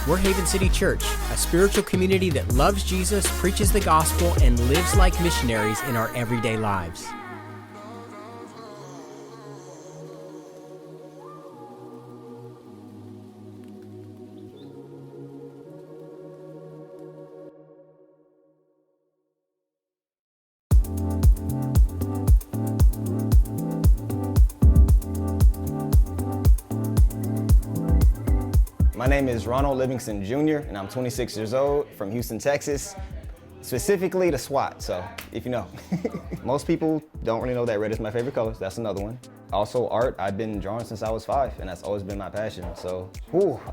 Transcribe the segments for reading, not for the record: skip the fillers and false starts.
We're Haven City Church, a spiritual community that loves Jesus, preaches the gospel, and lives like missionaries in our everyday lives. My name is Ronald Livingston Jr., and I'm 26 years old from Houston, Texas, specifically the SWAT, so if you know. Most people don't really know that red is my favorite color, so that's another one. Also art, I've been drawing since I was 5, and that's always been my passion, so.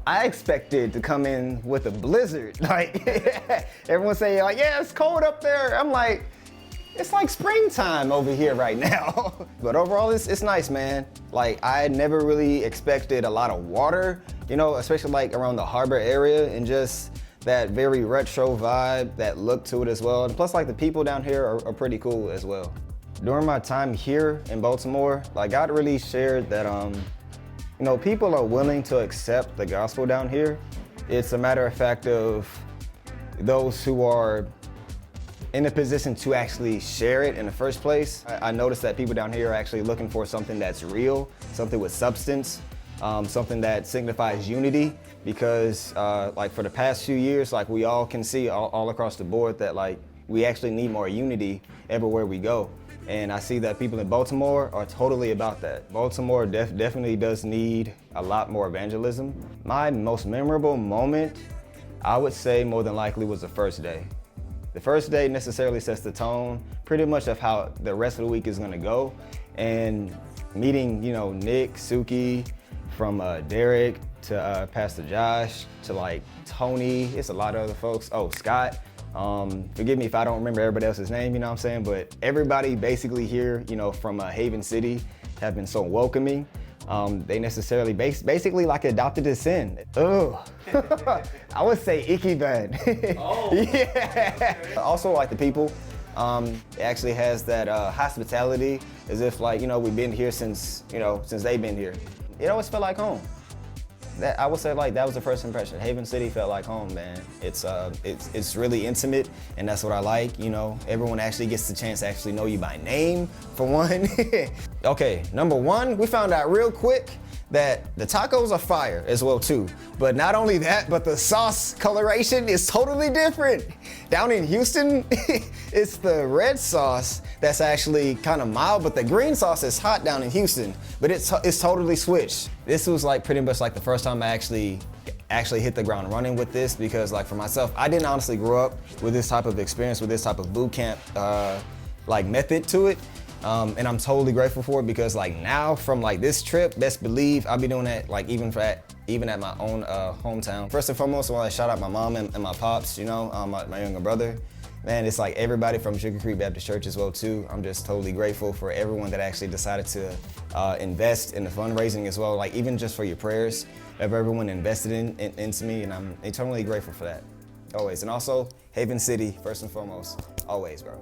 I expected to come in with a blizzard. Like, everyone say, like, yeah, it's cold up there. I'm like, it's like springtime over here right now. But overall, it's nice, man. Like, I never really expected a lot of water, you know, especially like around the harbor area, and just that very retro vibe, that look to it as well. And plus, like, the people down here are pretty cool as well. During my time here in Baltimore, like, God really shared that, you know, people are willing to accept the gospel down here. It's a matter of fact of those who are in a position to actually share it in the first place. I noticed that people down here are actually looking for something that's real, something with substance, something that signifies unity, because like for the past few years, like we all can see all across the board that like we actually need more unity everywhere we go. And I see that people in Baltimore are totally about that. Baltimore definitely does need a lot more evangelism. My most memorable moment, I would say more than likely, was the first day. The first day necessarily sets the tone pretty much of how the rest of the week is gonna go. And meeting, you know, Nick, Suki, from Derek to Pastor Josh to like Tony, it's a lot of other folks. Oh, Scott. Forgive me if I don't remember everybody else's name, you know what I'm saying? But everybody basically here, you know, from Haven City have been so welcoming. They necessarily basically like adopted a sin. Oh, I would say icky bad. Oh. Yeah. Okay. Also, like the people, it actually has that hospitality, as if like, you know, we've been here since they've been here. It always felt like home. That, I would say, like, that was the first impression. Haven City felt like home, man. It's really intimate, and that's what I like. You know, everyone actually gets the chance to actually know you by name, for one. Okay, number one, we found out real quick that the tacos are fire as well too. But not only that, but the sauce coloration is totally different. Down in Houston, it's the red sauce that's actually kind of mild, but the green sauce is hot down in Houston. But it's totally switched. This was like pretty much like the first time I actually hit the ground running with this, because like for myself, I didn't honestly grow up with this type of experience, with this type of boot camp like method to it. And I'm totally grateful for it, because like now from like this trip, best believe I'll be doing that like even at my own hometown. First and foremost, I want to shout out my mom and my pops, you know, my younger brother. Man, it's like everybody from Sugar Creek Baptist Church as well too. I'm just totally grateful for everyone that actually decided to invest in the fundraising as well, like even just for your prayers of everyone invested into me, and I'm eternally grateful for that, always. And also, Haven City, first and foremost, always, bro.